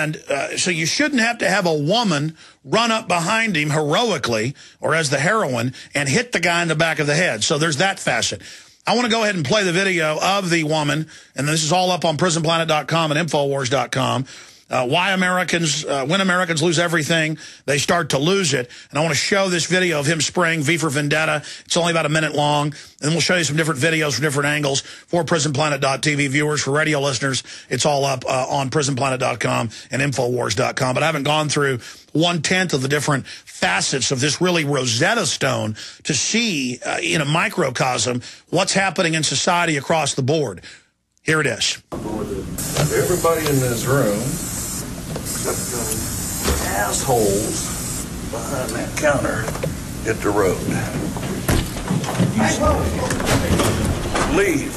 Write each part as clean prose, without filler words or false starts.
And so you shouldn't have to have a woman run up behind him heroically or as the heroine and hit the guy in the back of the head. So there's that facet. I want to go ahead and play the video of the woman, and this is all up on prisonplanet.com and Infowars.com. Why Americans, when Americans lose everything, they start to lose it. And I want to show this video of him spraying V for Vendetta. It's only about a minute long. And then we'll show you some different videos from different angles for prisonplanet.tv viewers. For radio listeners, it's all up on prisonplanet.com and Infowars.com. But I haven't gone through 1/10 of the different facets of this really Rosetta Stone to see in a microcosm what's happening in society across the board. Here it is. Everybody in this room, except those assholes behind that counter, hit the road. Leave.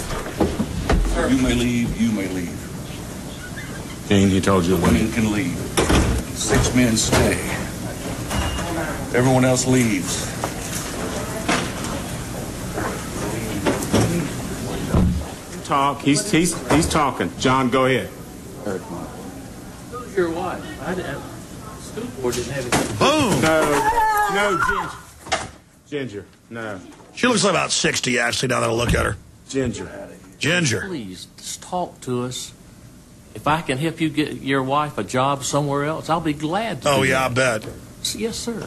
You may leave, you may leave. And he told you women can leave. 6 men stay. Everyone else leaves. Talk. He's talking. John, go ahead. Who's your wife? School board didn't have it. Boom. No, Ginger. No. She looks like about 60, actually, now that I look at her. Ginger. Please, just talk to us. If I can help you get your wife a job somewhere else, I'll be glad to. Oh, yeah, I bet. Yes, sir.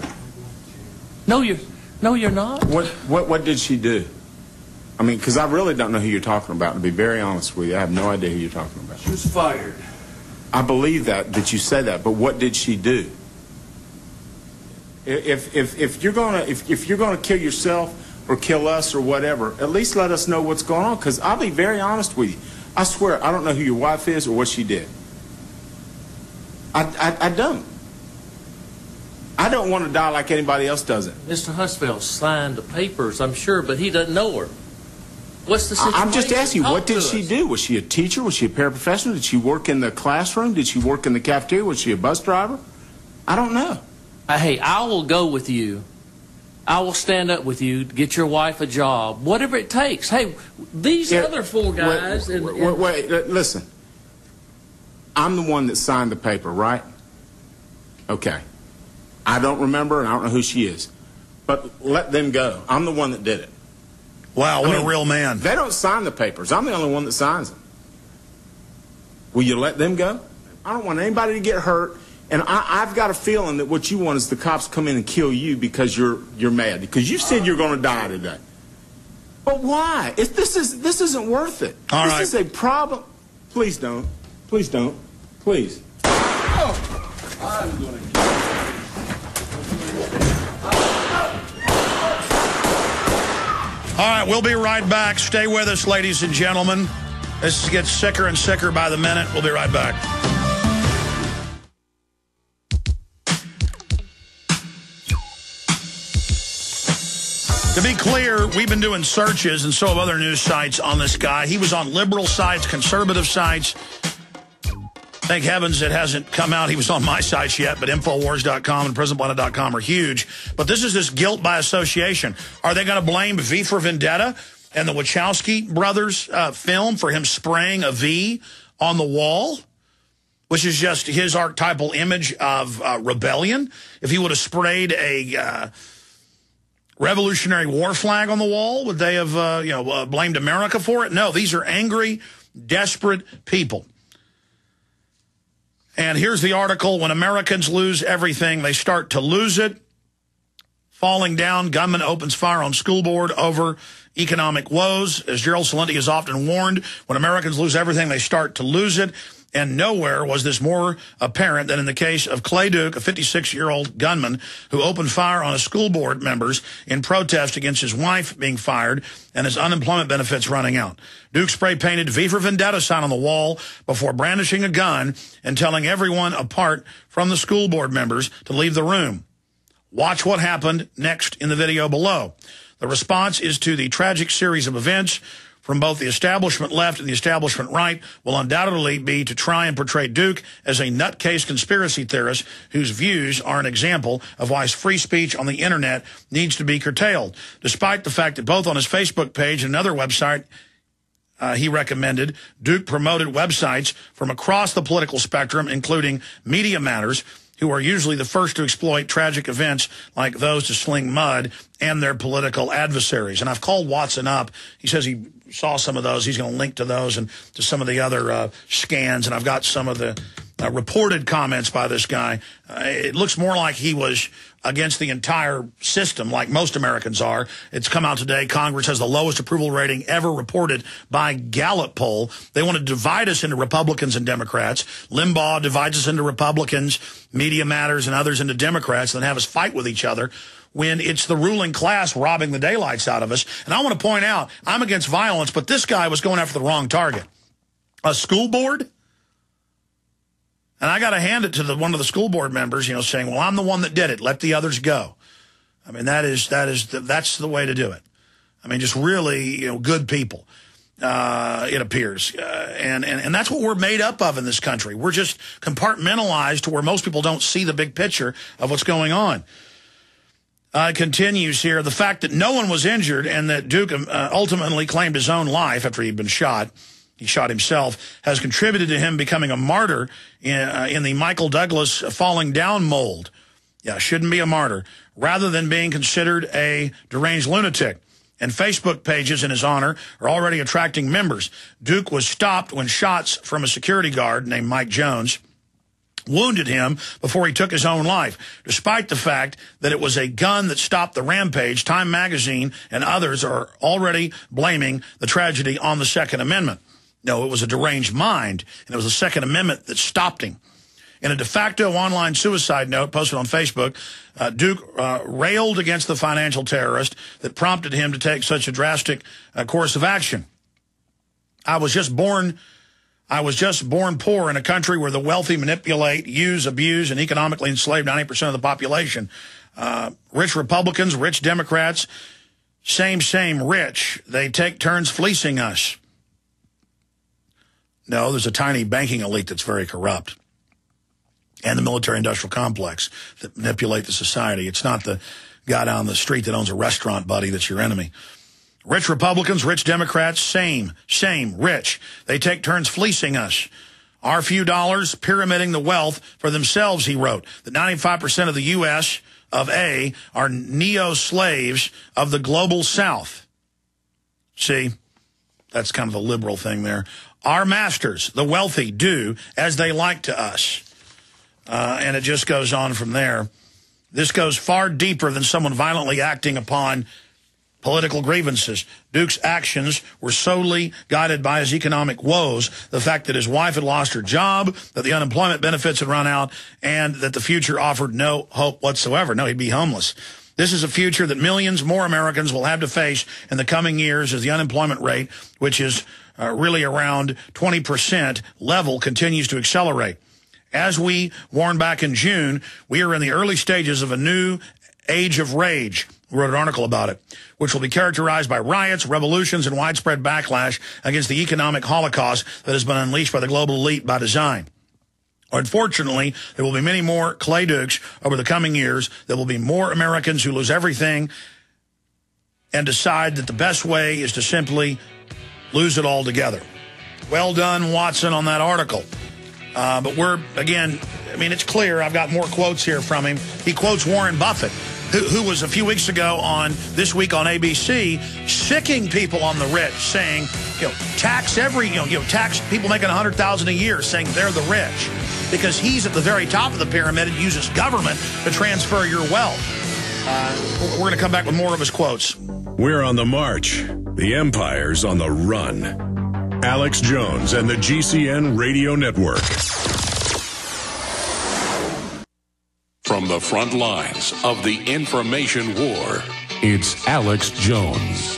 No, you're not. What did she do? I mean, because I really don't know who you're talking about, to be very honest with you. I have no idea who you're talking about. She was fired. I believe that you said that, but what did she do? If you're gonna kill yourself or kill us or whatever, at least let us know what's going on, because I'll be very honest with you. I swear, I don't know who your wife is or what she did. I don't. I don't want to die like anybody else doesn't. Mr. Husfeld signed the papers, I'm sure, but he doesn't know her. What's the situation? I'm just asking you, Talk what did she do? Was she a teacher? Was she a paraprofessional? Did she work in the classroom? Did she work in the cafeteria? Was she a bus driver? I don't know. Hey, I will go with you. I will stand up with you to get your wife a job, whatever it takes. Hey, these other 4 guys... Wait, listen. I'm the one that signed the paper, right? Okay. I don't remember, and I don't know who she is. But let them go. I'm the one that did it. Wow, what a real man. They don't sign the papers. I'm the only one that signs them. Will you let them go? I don't want anybody to get hurt. And I've got a feeling that what you want is the cops come in and kill you because you're mad. Because you said you're going to die today. But why? This isn't worth it. All right. This is a problem. Please don't. Please don't. Please. Oh, I'm going to... All right, we'll be right back. Stay with us, ladies and gentlemen. This gets sicker and sicker by the minute. We'll be right back. To be clear, we've been doing searches, and so have other news sites, on this guy. He was on liberal sites, conservative sites. Thank heavens it hasn't come out. He was on my sites yet, but Infowars.com and PrisonPlanet.com are huge. But this is this guilt by association. Are they going to blame V for Vendetta and the Wachowski brothers film for him spraying a V on the wall, which is just his archetypal image of rebellion? If he would have sprayed a Revolutionary War flag on the wall, would they have blamed America for it? No, these are angry, desperate people. And here's the article. When Americans lose everything, they start to lose it. Falling down, gunman opens fire on school board over economic woes. As Gerald Celente has often warned, when Americans lose everything, they start to lose it. And nowhere was this more apparent than in the case of Clay Duke, a 56-year-old gunman who opened fire on his school board members in protest against his wife being fired and his unemployment benefits running out. Duke spray-painted V for Vendetta sign on the wall before brandishing a gun and telling everyone apart from the school board members to leave the room. Watch what happened next in the video below. The response is to the tragic series of events from both the establishment left and the establishment right will undoubtedly be to try and portray Duke as a nutcase conspiracy theorist whose views are an example of why free speech on the internet needs to be curtailed, despite the fact that both on his Facebook page and another website, he recommended. Duke promoted websites from across the political spectrum, including Media Matters, who are usually the first to exploit tragic events like those to sling mud and their political adversaries. And I've called Watson up. He says he saw some of those. He's going to link to those and to some of the other scans. And I've got some of the reported comments by this guy. It looks more like he was against the entire system, like most Americans are. It's come out today. Congress has the lowest approval rating ever reported by Gallup poll. They want to divide us into Republicans and Democrats. Limbaugh divides us into Republicans, Media Matters, and others into Democrats, and then have us fight with each other when it's the ruling class robbing the daylights out of us. And I want to point out, I'm against violence, but this guy was going after the wrong target. A school board? And I got to hand it to one of the school board members, you know, saying, well, I'm the one that did it. Let the others go. I mean, that's the way to do it. I mean, just really, you know, good people, it appears. And that's what we're made up of in this country. We're just compartmentalized to where most people don't see the big picture of what's going on. It continues here. The fact that no one was injured and that Duke ultimately claimed his own life after he'd been shot, he shot himself, has contributed to him becoming a martyr in the Michael Douglas falling down mold. Yeah, shouldn't be a martyr, rather than being considered a deranged lunatic. And Facebook pages in his honor are already attracting members. Duke was stopped when shots from a security guard named Mike Jones wounded him before he took his own life. Despite the fact that it was a gun that stopped the rampage, Time Magazine and others are already blaming the tragedy on the Second Amendment. No, it was a deranged mind, and it was the Second Amendment that stopped him. In a de facto online suicide note posted on Facebook, Duke railed against the financial terrorist that prompted him to take such a drastic course of action. I was just born poor in a country where the wealthy manipulate, use, abuse, and economically enslave 90% of the population. Rich Republicans, rich Democrats, same rich. They take turns fleecing us. No, there's a tiny banking elite that's very corrupt. And the military-industrial complex that manipulate the society. It's not the guy down the street that owns a restaurant, buddy, that's your enemy. Rich Republicans, rich Democrats, same, rich. They take turns fleecing us. Our few dollars pyramiding the wealth for themselves, he wrote. That 95% of the U.S. of A are neo-slaves of the global South. See, that's kind of a liberal thing there. Our masters, the wealthy, do as they like to us. And it just goes on from there. This goes far deeper than someone violently acting upon political grievances. Duke's actions were solely guided by his economic woes, the fact that his wife had lost her job, that the unemployment benefits had run out, and that the future offered no hope whatsoever. No, he'd be homeless. This is a future that millions more Americans will have to face in the coming years as the unemployment rate, which is really around 20% level, continues to accelerate. As we warned back in June, we are in the early stages of a new age of rage. We wrote an article about it, which will be characterized by riots, revolutions, and widespread backlash against the economic holocaust that has been unleashed by the global elite by design. Unfortunately, there will be many more Clay Dukes over the coming years. There will be more Americans who lose everything and decide that the best way is to simply lose it all together. Well done, Watson, on that article. But we're, again, I mean, it's clear. I've got more quotes here from him. He quotes Warren Buffett, who was a few weeks ago on This Week on ABC, sicking people on the rich, saying, tax tax people making $100,000 a year, saying they're the rich, because he's at the very top of the pyramid and uses government to transfer your wealth. We're going to come back with more of his quotes. We're on the march. The empire's on the run. Alex Jones and the GCN Radio Network. From the front lines of the information war, it's Alex Jones.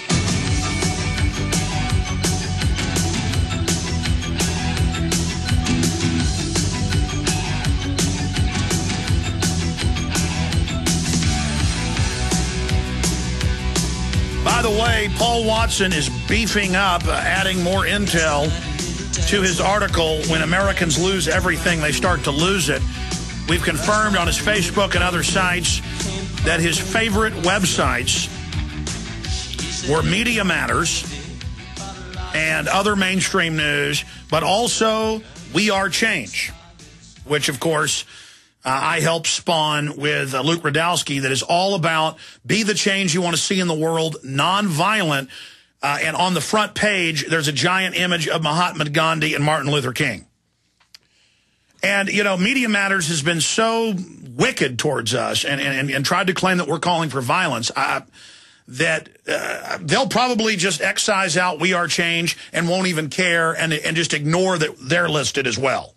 By the way, Paul Watson is beefing up, adding more intel to his article, When Americans Lose Everything, They Start to Lose It. We've confirmed on his Facebook and other sites that his favorite websites were Media Matters, and other mainstream news, but also We Are Change, which, of course, I helped spawn with Luke Radowski, that is all about be the change you want to see in the world, nonviolent. And on the front page, there's a giant image of Mahatma Gandhi and Martin Luther King. And, you know, Media Matters has been so wicked towards us and tried to claim that we're calling for violence, that they'll probably just excise out We Are Change and won't even care and just ignore that they're listed as well.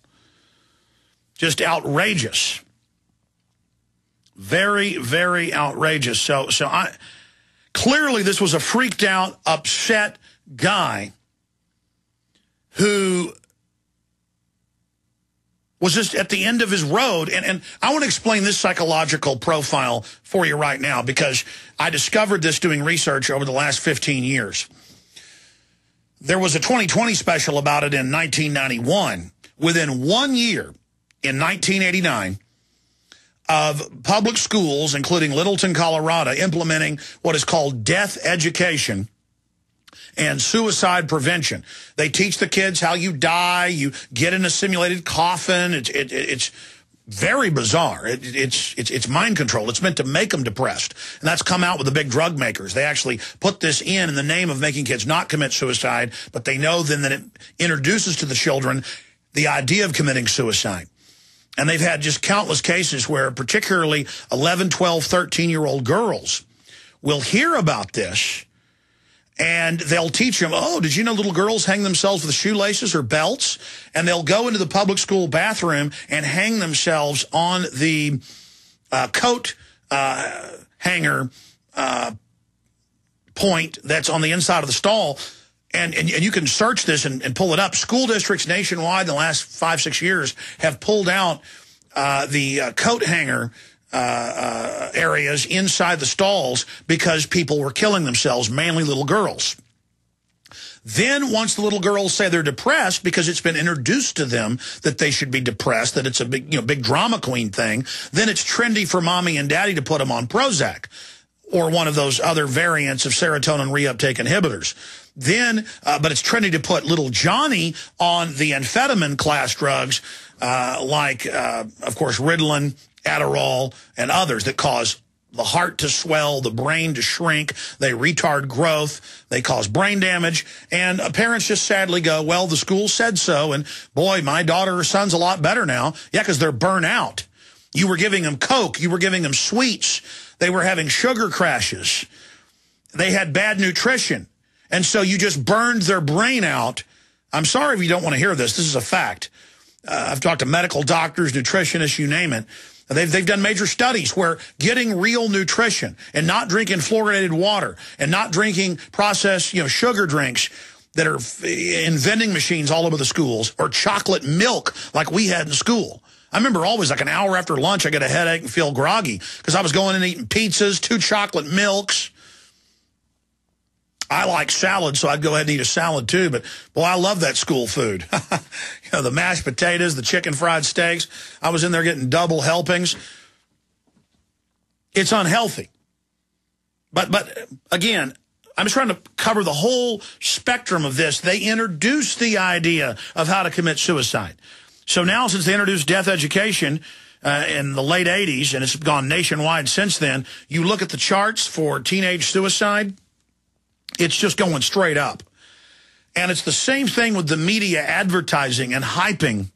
Just outrageous. Very, very outrageous. So clearly this was a freaked out, upset guy who was just at the end of his road. And I want to explain this psychological profile for you right now, because I discovered this doing research over the last 15 years. There was a 2020 special about it in 1991. Within 1 year, in 1989, of public schools, including Littleton, Colorado, implementing what is called death education and suicide prevention. They teach the kids how you die. You get in a simulated coffin. It's very bizarre. It's mind control. It's meant to make them depressed. And that's come out with the big drug makers. They actually put this in the name of making kids not commit suicide, but they know then that it introduces to the children the idea of committing suicide. And they've had just countless cases where particularly 11, 12, 13-year-old girls will hear about this, and they'll teach them, oh, did you know little girls hang themselves with shoelaces or belts? And they'll go into the public school bathroom and hang themselves on the coat hanger point that's on the inside of the stall. And you can search this and pull it up. School districts nationwide in the last 5-6 years have pulled out the coat hanger areas inside the stalls because people were killing themselves, mainly little girls. Then once the little girls say they're depressed because it's been introduced to them that they should be depressed, that it's a big drama queen thing, then it's trendy for mommy and daddy to put them on Prozac or one of those other variants of serotonin reuptake inhibitors. Then, but it's trendy to put little Johnny on the amphetamine class drugs like, of course, Ritalin, Adderall, and others that cause the heart to swell, the brain to shrink, they retard growth, they cause brain damage, and parents just sadly go, well, the school said so, and boy, my daughter or son's a lot better now. Yeah, because they're burnt out. You were giving them Coke, you were giving them sweets, they were having sugar crashes, they had bad nutrition, and so you just burned their brain out. I'm sorry if you don't want to hear this. This is a fact. I've talked to medical doctors, nutritionists, you name it. They've done major studies where getting real nutrition and not drinking fluoridated water and not drinking processed, sugar drinks that are in vending machines all over the schools, or chocolate milk like we had in school. I remember always like an hour after lunch, I get a headache and feel groggy because I was going and eating pizzas, 2 chocolate milks. I like salad, so I'd go ahead and eat a salad too, but boy, I love that school food. The mashed potatoes, the chicken fried steaks. I was in there getting double helpings. It's unhealthy. But again, I'm just trying to cover the whole spectrum of this. They introduced the idea of how to commit suicide. So now, since they introduced death education in the late 80s, and it's gone nationwide since then, you look at the charts for teenage suicide, it's just going straight up. And it's the same thing with the media advertising and hyping